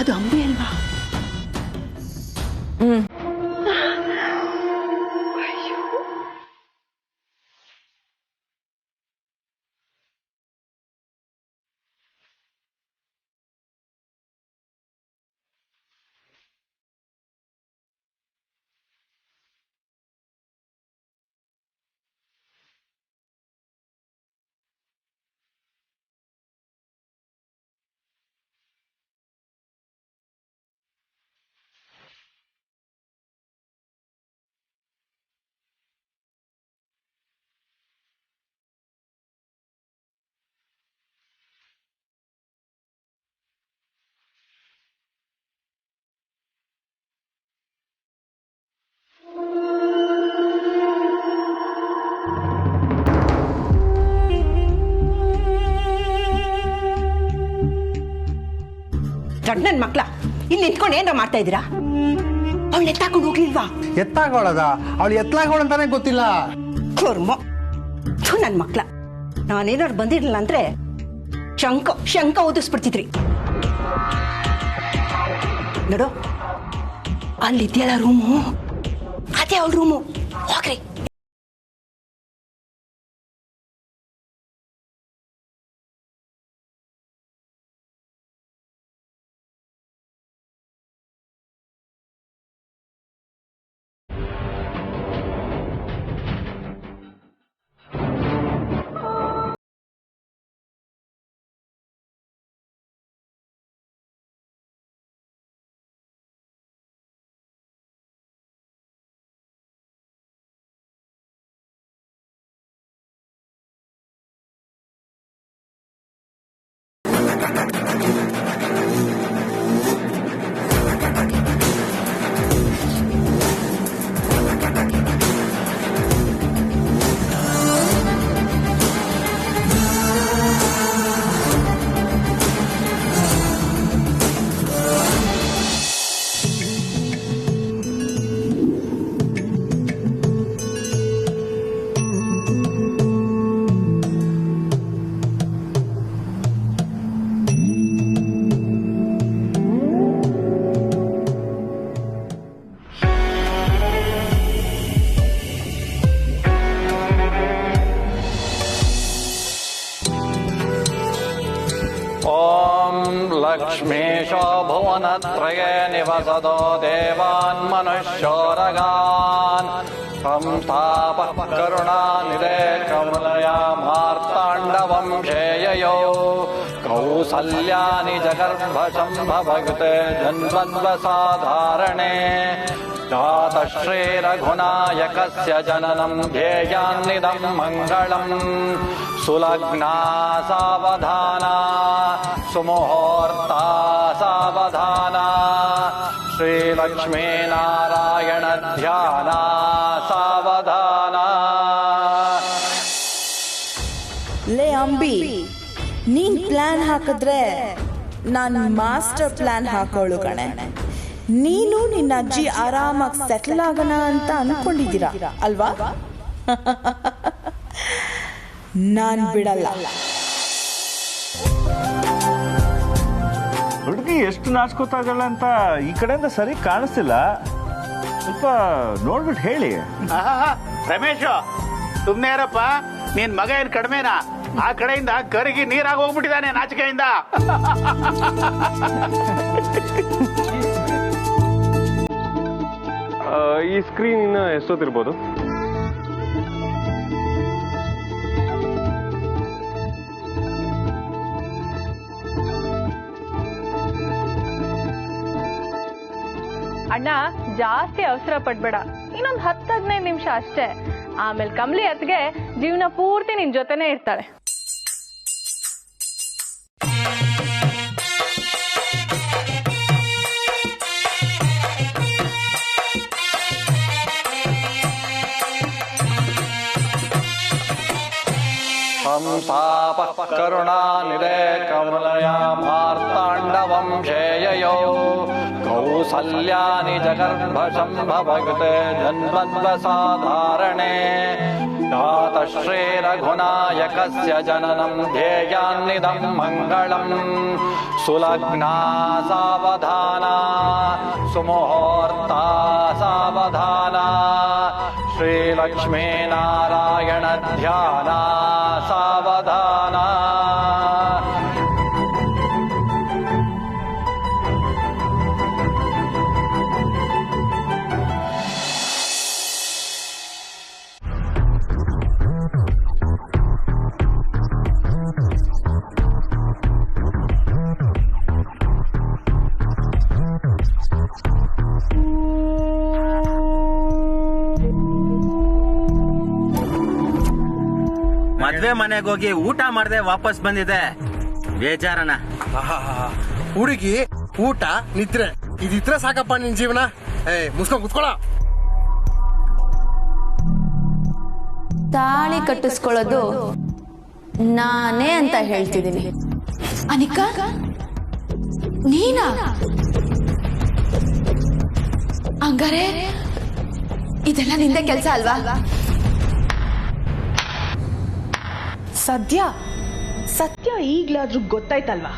ಅದು ಅಂಬೆ ಅಲ್ವಾ? ನನ್ ಮಕ್ಳ ಇಲ್ಲಿ ನಿಂತ್ಕೊಂಡು ಏನಾರ ಮಾಡ್ತಾ ಇದ್ದೀರಾ? ಅವಳು ಎತ್ತಾಕೊಂಡು ಹೋಗ್ಲಿಲ್ವಾ? ಎತ್ತಾಗೋಳದ ಅವಳು ಎತ್ತಲಾಗೋಳ ಅಂತಾನೆ ಗೊತ್ತಿಲ್ಲ. ನನ್ ಮಕ್ಳ ನಾನೇನಾರು ಬಂದಿರಲಿಲ್ಲ ಅಂದ್ರೆ ಶಂಕ ಓದಿಸ್ಬಿಡ್ತಿದ್ರಿ. ನೋಡು, ಅಲ್ಲಿದ್ಯಲ್ಲ ರೂಮು, ಅದೇ ಅವಳ ರೂಮು. ಹೋಗ್ರಿ. लक्ष्मीशो भुवनत्रये निवसतो देवान् मनुष्योरगान् संस्थापः करुणानिधे कमलया मार्ताण्डवंशेययो कौसल्यानि जगर्भशम्भवयुते जन्मन्वसाधारणे जातश्रीरघुनायकस्य जननं ध्येयान्निदं मङ्गलम् सुलग्ना सावधाना सुमुहूर्ता सावधाना श्रीलक्ष्मीनारायण ध्याना सावधाना। ले अंबी ನೀನ್ ಪ್ಲಾನ್ ಹಾಕಿದ್ರೆ ನಾನು ಮಾಸ್ಟರ್ ಪ್ಲಾನ್ ಹಾಕೋಳು ಕಣೆ. ನೀನು ನಿನ್ನ ಅಜ್ಜಿ ಆರಾಮಾಗಿ ಸೆಟಲ್ ಆಗೋಣ ಅಂತ ಅನ್ಕೊಂಡಿದ್ದೀರಾ ಅಲ್ವಾ? ನಾನ್ ಬಿಡಲ್ಲ. ಹುಡುಗಿ ಎಷ್ಟು ನಾಚ್ಕೋತಾಗಲ್ಲ ಅಂತ ಈ ಕಡೆಯಿಂದ ಸರಿ ಕಾಣಿಸ್ತಿಲ್ಲ. ಸ್ವಲ್ಪ ನೋಡ್ಬಿಟ್ಟು ಹೇಳಿ. ರಮೇಶ್, ಸುಮ್ನೆ ಇರಪ್ಪ. ನಿನ್ ಮಗ ಏನ್ ಕಡಿಮೆನಾ? ಆ ಕಡೆಯಿಂದ ಕರಗಿ ನೀರಾಗಿ ಹೋಗ್ಬಿಟ್ಟಿದ್ದಾನೆ ನಾಚಿಕೆಯಿಂದ. ಈ ಸ್ಕ್ರೀನ್ ಇನ್ನ ಎಷ್ಟೊತ್ತಿರ್ಬೋದು? ಅಣ್ಣ, ಜಾಸ್ತಿ ಅವಸರ ಪಡ್ಬೇಡ. ಇನ್ನೊಂದು 10-15 ನಿಮಿಷ ಅಷ್ಟೇ. ಆಮೇಲೆ ಕಮಲಿ ಅತ್ಗೆ ಜೀವನ ಪೂರ್ತಿ ನಿನ್ ಜೊತೆನೆ ಇರ್ತಾಳೆ. संस्थापः करुणानिधे कमलया मार्ताण्डवंशेययो कौसल्यानि जगर्भशम्भवयुते जन्मन्वसाधारणे श्रीरघुनायकस्य जननं ध्येयान्निदं मङ्गलम् सुलग्ना सावधाना सुमुहूर्ता सावधाना श्रीलक्ष्मीनारायण ध्याना सावधाना ಮದ್ವೆ ಮನೆಗೆ ಹೋಗಿ ಊಟ ಮಾಡದೆ ವಾಪಸ್ ಬಂದಿದೆ, ಬೇಜಾರನ. ಹುಡುಗಿ, ಊಟ, ನಿದ್ರೆ ಇದಿದ್ರೆ ಸಾಕಪ್ಪ ನಿನ್ ಜೀವನ. ಮುಸ್ಕೊಂಡ್ ಕುತ್ಕೊಳ. ತಾಳಿ ಕಟ್ಟಿಸ್ಕೊಳ್ಳೋದು ನಾನೇ ಅಂತ ಹೇಳ್ತಿದ್ದೀನಿ. ಅನಿಕಾ, ನೀನಾ? ಹಂಗಾರೆ ಇದೆಲ್ಲ ನಿಂದೆ ಕೆಲ್ಸ ಅಲ್ವಾ? ಸತ್ಯ ಈಗ್ಲಾದ್ರೂ ಗೊತ್ತಾಯ್ತಲ್ವಾ?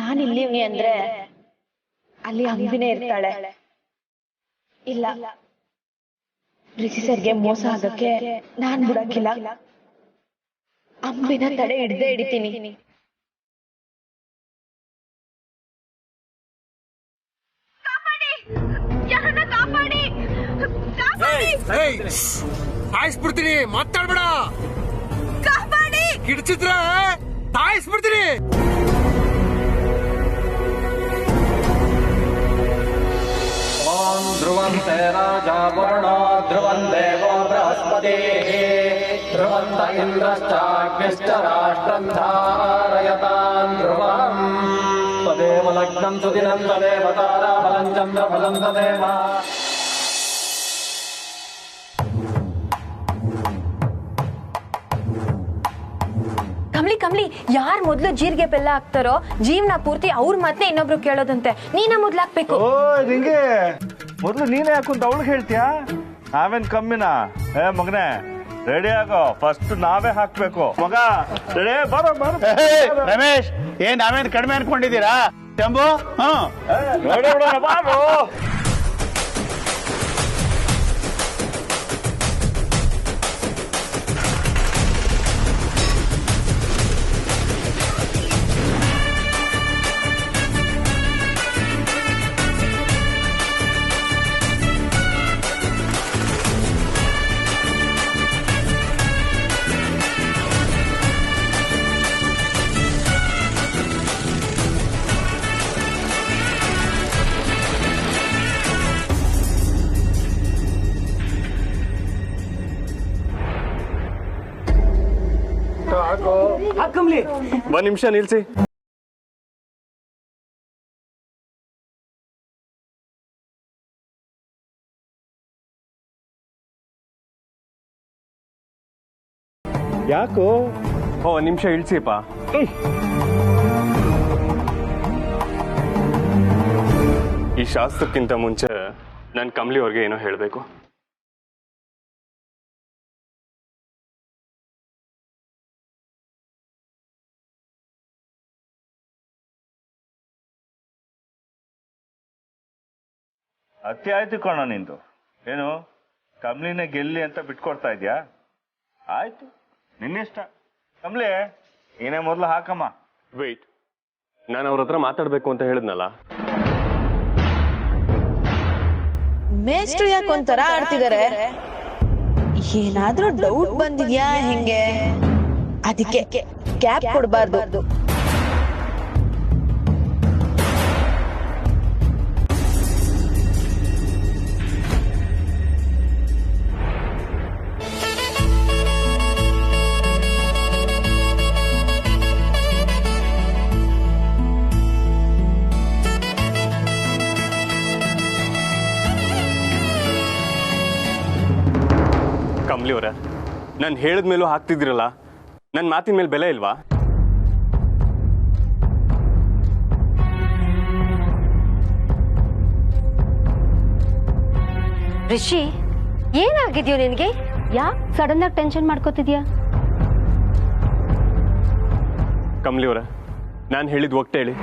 ನಾನಿಲ್ಲಿವ್ನಿ ಅಂದ್ರೆ ಅಲ್ಲಿ ಅಂಬಿನೇ ಇರ್ತಾಳೆ. ಇಲ್ಲ, ರಿಷಿ ಸರ್ಗೆ ಮೋಸ ಆಗಕ್ಕೆ ನಾನ್ ಬಿಡಕ್ಕಿಲ್ಲ. ಅಂಬಿನ ತಡೆ ಹಿಡ್ದೇ ಹಿಡಿತೀನಿ. ಸಾಯಿಸ್ಬಿಡ್ತೀನಿ, ಮಾತಾಡ್ಬೇಡ. ಕಿಡ್ಚಿದ್ರ ಸಾಯಿಸ್ಬಿಡ್ತೀನಿ. ಓಂ ಧ್ರುವಂತೆ ರಾಜಾ ವರುಣೋ ಧ್ರುವಂ ದೇವೋ ಬೃಹಸ್ಪತಿಃ ಧ್ರುವಂತ ಇಂದ್ರಶ್ಚಾಗ್ನಿಶ್ಚ ರಾಷ್ಟ್ರಂ ಧಾರಯತಾಂ ಧ್ರುವಂ ತದೇವ ಲಗ್ನಂ ಸುದಿನಂ ತದೇವ ತಾರಾಬಲಂ ಚಂದ್ರಬಲಂ ತದೇವ. ಕಮ್ಲಿ, ಯಾರ್ ಮೊದ್ಲು ಜೀರಿಗೆ ಬೆಲ್ಲ ಹಾಕ್ತಾರೋ ಜೀವನ ಪೂರ್ತಿ ಅವ್ರ ಮತ್ತೆ ಇನ್ನೊಬ್ರು ಕೇಳೋದಂತೆ. ನೀನ ಮೊದ್ಲು ಹಾಕ್ಬೇಕು. ಓ, ನಿಂಗೆ ಮೊದ್ಲು ನೀನೇ ಹಾಕುಂತ ಅವಳಿಗೆ ಹೇಳ್ತೀಯಾ? ನಾವೇನ್ ಕಮ್ಮಿನಾ? ಮಗನೇ, ರೆಡಿ ಆಗೋ, ಫಸ್ಟ್ ನಾವೇ ಹಾಕ್ಬೇಕು. ಮಗ ರೆಡಿ, ಬರೋ. ರಮೇಶ್, ನಾವೇನ್ ಕಡಿಮೆ ಅನ್ಕೊಂಡಿದ್ದೀರಾ? ಶಂಭು, ರೆಡಿ ಬಿಡೋಣ, ಬಾರೋ. ಒಂದ್ ನಿಮಿಷ ನಿಲ್ಸಿ. ಯಾಕೋ? ಒಂದ್ ನಿಮಿಷ ಇಳ್ಸಿಪ್ಪ. ಈ ಶಾಸ್ತ್ರಕ್ಕಿಂತ ಮುಂಚೆ ನಾನು ಕಮ್ಲಿ ಅವ್ರಿಗೆ ಏನೋ ಹೇಳ್ಬೇಕು. ಅತಿ ಆಯ್ತು ಕಣ ನಿಂದು. ಏನು ಕಮ್ಲಿನ ಗೆಲ್ಲಿ ಅಂತ ಬಿಟ್ಕೊಡ್ತಾ ಇದ್ಯಾ? ಆಯ್ತು, ನಿನ್ನಿಷ್ಟ. ಕಮ್ಲಿ, ಏನೇ ಮೊದ್ಲು ಹಾಕಮ್ಮ. ವೇಟ್, ನಾನು ಅವ್ರ ಹತ್ರ ಮಾತಾಡ್ಬೇಕು ಅಂತ ಹೇಳಿದ್ನಲ್ಲ. ಮೇಷ್ಟ್ರು ಯಾಕೆ ಒಂಥರ ಆಡ್ತಿದಾರೆ? ಏನಾದ್ರೂ ಡೌಟ್ ಬಂದಿದ್ಯಾ ಹೆಂಗೆ? ಅದಕ್ಕೆ ಕ್ಯಾಪ್ ಕೊಡಬಾರ್ದು. ಕಮಲಿ ಅವರೇ, ನಾನು ಹೇಳಿದ ಮೇಲೂ ಹಾಕ್ತಿದ್ದೀರಲ್ಲ, ನನ್ನ ಮಾತಿನ ಮೇಲೆ ಬೆಲೆ ಇಲ್ವಾ? ರಿಷಿ, ಏನಾಗಿದ್ಯೋ ನಿನಗೆ? ಯಾಕೆ ಸಡನ್ ಆಗಿ ಟೆನ್ಷನ್ ಮಾಡ್ಕೋತಿದ್ಯಾ? ಕಮಲಿ ಅವರೇ, ನಾನು ಹೇಳಿದ ಒಟ್ಟು ಹೇಳಿ.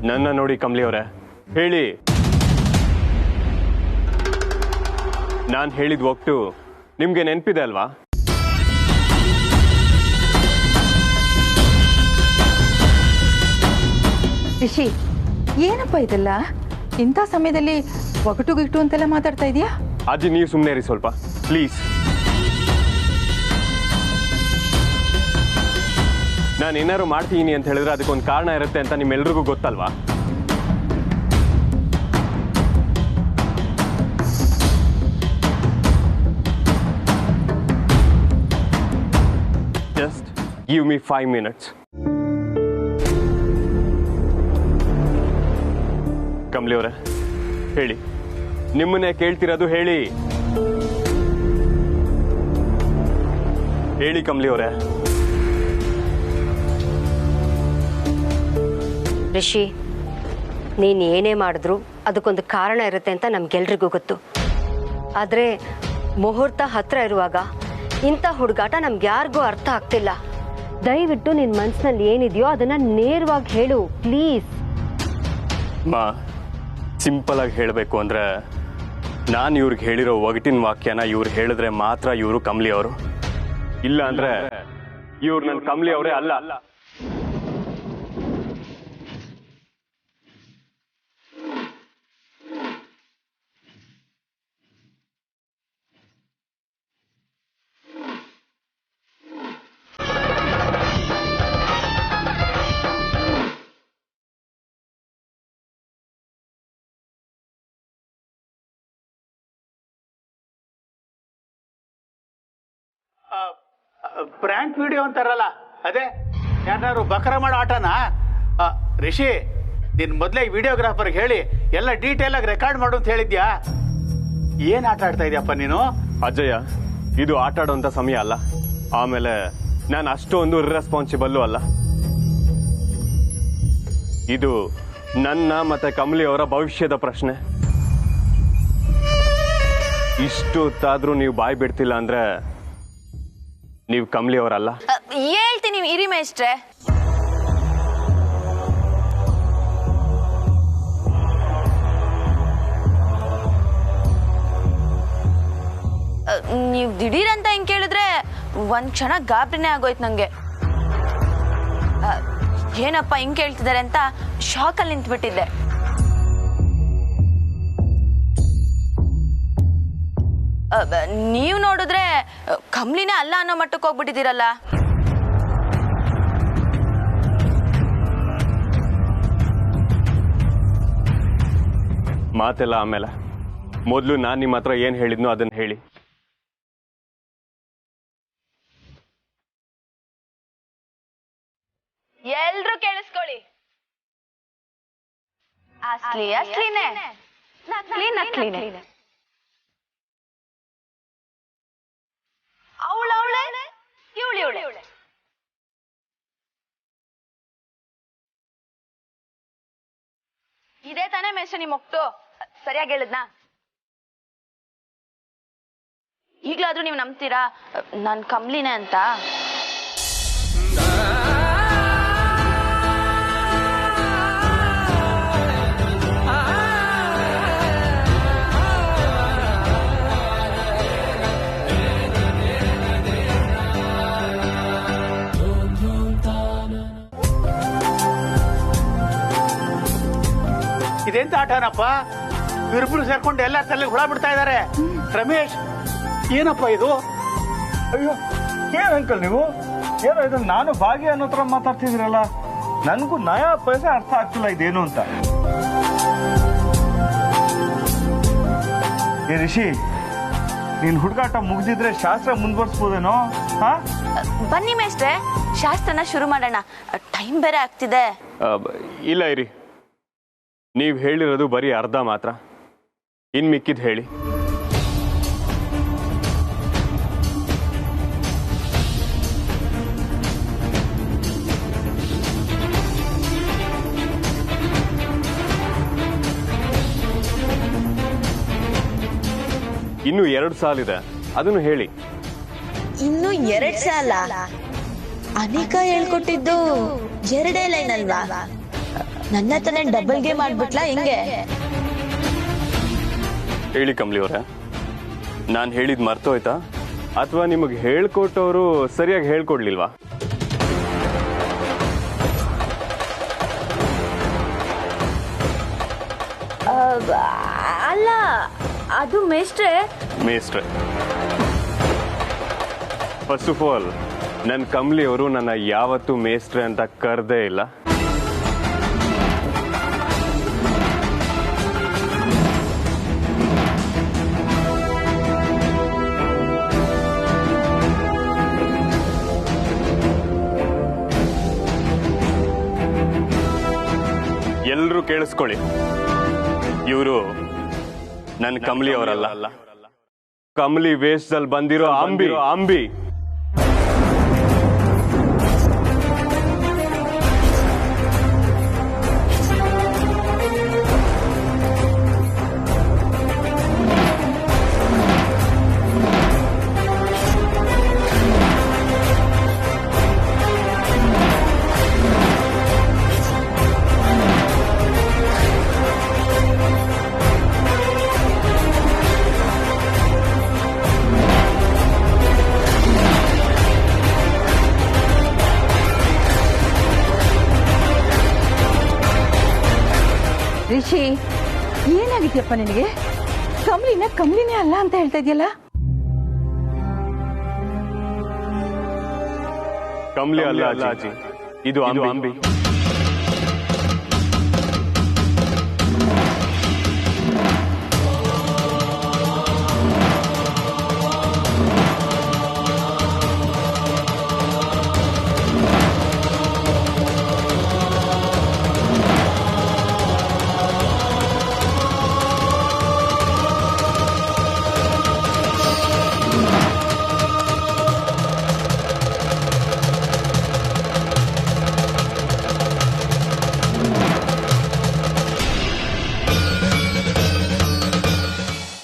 ನನ್ನ ನೋಡಿ ಕಮಲಿ ಅವರೇ, ಹೇಳಿ. ನಾನು ಹೇಳಿದ ಒಟ್ಟು ನಿಮ್ಗೆ ನೆನಪಿದೆ ಅಲ್ವಾ? ರಿಷಿ, ಏನಪ್ಪ ಇದೆಲ್ಲ? ಇಂಥ ಸಮಯದಲ್ಲಿ ಒಗಟು ಗಿಟ್ಟು ಅಂತೆಲ್ಲ ಮಾತಾಡ್ತಾ ಇದೀಯಾ? ಅಜ್ಜಿ, ನೀವು ಸುಮ್ಮನೆ ಇರಿ ಸ್ವಲ್ಪ ಪ್ಲೀಸ್. ನಾನು ಏನಾದ್ರು ಮಾಡ್ತೀನಿ ಅಂತ ಹೇಳಿದ್ರೆ ಅದಕ್ಕೊಂದು ಕಾರಣ ಇರುತ್ತೆ ಅಂತ ನಿಮ್ಮೆಲ್ರಿಗೂ ಗೊತ್ತಲ್ವಾ? Just give me 5 minutes. Kamali ಅವರೇ, ಹೇಳಿ. ನಿಮ್ಮನ್ನೇ ಕೇಳ್ತಿರೋದು, ಹೇಳಿ. ಹೇಳಿ ಕಮಲಿ ಅವರೇ. ರಿಷಿ, ನೀನು ಏನೇ ಮಾಡಿದ್ರು ಅದಕ್ಕೊಂದು ಕಾರಣ ಇರುತ್ತೆ ಅಂತ ನಮ್ಗೆಲ್ರಿಗೂ ಗೊತ್ತು. ಆದರೆ ಮುಹೂರ್ತ ಹತ್ರ ಇರುವಾಗ ಇಂಥ ಹುಡುಗಾಟ ನಮ್ಗೆ ಯಾರಿಗೂ ಅರ್ಥ ಆಗ್ತಿಲ್ಲ. ದಯವಿಟ್ಟು ನಿನ್ನ ಮನಸ್ಸಿನಲ್ಲಿ ಏನಿದೆಯೋ ಅದನ್ನ ನೇರವಾಗಿ ಹೇಳು ಪ್ಲೀಸ್. ಮಾ, ಸಿಂಪಲ್ ಆಗಿ ಹೇಳಬೇಕು ಅಂದ್ರೆ, ನಾನು ಇವ್ರಿಗೆ ಹೇಳಿರೋ ಒಗಟಿನ ವಾಕ್ಯನ ಇವ್ರು ಹೇಳಿದ್ರೆ ಮಾತ್ರ ಇವರು ಕಮಲಿ ಅವರು. ಇಲ್ಲ ಅಂದ್ರೆ ಇವ್ರು ನನ್ನ ಕಮಲಿ ಅವರೇ ಅಲ್ಲ. ಪ್ರ್ಯಾಂಕ್ ವಿಡಿಯೋ ಅಂತಾರಲ್ಲ, ಅದೇ ಯಾರು ಬಕರ ಮಾಡೋ ಆಟನ? ರಿಷಿ, ನಿನ್ ಮೊದಲೇ ವಿಡಿಯೋಗ್ರಾಫರ್ಗೆ ಹೇಳಿ ಎಲ್ಲ ಡೀಟೇಲ್ ಆಗಿ ರೆಕಾರ್ಡ್ ಮಾಡು ಅಂತ ಹೇಳಿದ್ಯಾ? ಏನ್ ಆಟ ಆಡ್ತಾ ಇದೆಯಪ್ಪ ನೀನು? ಅಜಯ, ಇದು ಆಟ ಆಡುವಂತ ಸಮಯ ಅಲ್ಲ. ಆಮೇಲೆ ನಾನು ಅಷ್ಟೊಂದು ಇರ್ರೆಸ್ಪಾನ್ಸಿಬಲ್ಲು ಅಲ್ಲ. ಇದು ನನ್ನ ಮತ್ತೆ ಕಮಲಿ ಅವರ ಭವಿಷ್ಯದ ಪ್ರಶ್ನೆ. ಇಷ್ಟೊತ್ತಾದ್ರೂ ನೀವು ಬಾಯಿ ಬಿಡ್ತಿಲ್ಲ ಅಂದ್ರೆ ನೀವು ಕಮಲಿ ಅವರಲ್ಲ. ಹೇಳ್ತೀನಿ ಇರಿ ಮೇಷ್ಟ್ರೆ. ನೀವು ದಿಢೀರ್ ಅಂತ ಹೆಂಗ್ ಕೇಳಿದ್ರೆ ಒಂದ್ ಕ್ಷಣ ಗಾಬರಿನೇ ಆಗೋಯ್ತು ನಂಗೆ. ಏನಪ್ಪ ಹಿಂಗ್ ಕೇಳ್ತಿದ್ದಾರೆ ಅಂತ ಶಾಕಲ್ಲಿ ನಿಂತ್ಬಿಟ್ಟಿದ್ದೆ. ನೀವು ನೋಡಿದ್ರೆ ಕಮ್ಲಿನೇ ಅಲ್ಲ ಅನ್ನೋ ಮಟ್ಟಕ್ಕೆ ಹೋಗ್ಬಿಟ್ಟಿದ್ದೀರಲ್ಲ. ಮಾತೆಲ್ಲ ಆಮೇಲೆ, ಮೊದಲು ನಾನು ನಿಮ್ಮ ಹತ್ರ ಏನ್ ಹೇಳಿದ್ನೋ ಅದನ್ನ ಹೇಳಿ. ಎಲ್ರು ಕೇಳಿಸ್ಕೊಳ್ಳಿ. ಅಸ್ಲಿನೇ ನಕ್ಲಿನೇ. ಅವಳವಳೆ ಇವಳೆ. ಇದೇ ತಾನೇ ಮೇಷ್ಟ್ರೆ ನಿಮ್ಮ ಒಕ್ಟು? ಸರಿಯಾಗಿ ಹೇಳಿದ್ನಾ? ಈಗ್ಲಾದ್ರೂ ನೀವು ನಂಬ್ತೀರಾ ನಾನ್ ಕಮ್ಲಿನೇ ಅಂತ? ಇದೆಂತ ಆಟನಪ್ಪ? ಇಬ್ಬರು ಸೇರ್ಕೊಂಡು ಎಲ್ಲ ತಲೆಗೆ ಹುಳ ಬಿಡ್ತಾ ಇದ್ದಾರೆ. ರಮೇಶ್, ಏನಪ್ಪ ಇದು? ಅಯ್ಯೋ, ಏನ್ ಅಂಕಲ್ ನೀವು? ಏನೋ ಇದು ನಾನು ಭಾಗ್ಯ ಅನ್ನೋ ತರ ಮಾತಾಡ್ತಿದ್ದೀರಲ್ಲ. ನನಗೂ ನಯಾ ಪೈಸೆ ಅರ್ಥ ಆಗ್ತಿಲ್ಲ ಇದೇನು ಅಂತ. ಏ ರಿಷಿ, ನೀನ್ ಹುಡುಗಾಟ ಮುಗಿದಿದ್ರೆ ಶಾಸ್ತ್ರ ಮುಂದುವರ್ಸ್ಬೋದೇನೋ? ಹಾ, ಬನ್ನಿ ಮೇಷ್ಟ್ರೆ, ಶಾಸ್ತ್ರನ ಶುರು ಮಾಡೋಣ. ಟೈಮ್ ಬೇರೆ ಆಗ್ತಿದೆ. ಇಲ್ಲ ಇರಿ, ನೀವು ಹೇಳಿರೋದು ಬರೀ ಅರ್ಧ ಮಾತ್ರ. ಇನ್ ಮಿಕ್ಕಿದ್ ಹೇಳಿ. ಇನ್ನು 2 ಸಾಲಿದೆ, ಅದನ್ನು ಹೇಳಿ. ಇನ್ನು 2 ಸಾಲ? ಅನಿಕಾ ಹೇಳ್ಕೊಟ್ಟಿದ್ದು 2 ಲೈನ್ ಅಲ್ವಾ? ನನ್ನ ತಾನೇ ಡಬಲ್ ಗೇಮ್ ಆಡ್ಬಿಟ್ಲಾ ಹೆಂಗೆ? ಹೇಳಿ ಕಮಲಿ ಅವರೇ, ನಾನು ಹೇಳಿದ್ ಮರ್ತೋಯ್ತಾ ಅಥವಾ ನಿಮಗೆ ಹೇಳ್ಕೊಟ್ಟವರು ಸರಿಯಾಗಿ ಹೇಳ್ಕೊಡ್ಲಿಲ್ವಾ? ಅಲ್ಲ, ಅದು ಮೇಷ್ಟ್ರೆ. ಫಸ್ಟ್ ಆಫ್ ಆಲ್, ನನ್ನ ಕಮಲಿ ಅವರು ನನ್ನ ಯಾವತ್ತೂ ಮೇಸ್ಟ್ರೆ ಅಂತ ಕರೆದೇ ಇಲ್ಲ. ಎಲ್ರೂ ಕೇಳಿಸ್ಕೊಳ್ಳಿ, ಇವರು ನನ್ನ ಕಮಲಿ ಅವರಲ್ಲ, ಕಮಲಿ ವೇಷದಲ್ಲಿ ಬಂದಿರೋ ಅಂಬಿ. ರಿಷಿ, ಏನಾಗಿದ್ಯಪ್ಪ ನಿನಗೆ? ಕಮಲಿನೇ ಅಲ್ಲ ಅಂತ ಹೇಳ್ತಾ ಇದೆಯಲ್ಲ? ಕಮಲಿ ಅಲ್ಲ ಅಜ್ಜಿ, ಇದು ಅಂಬಿ.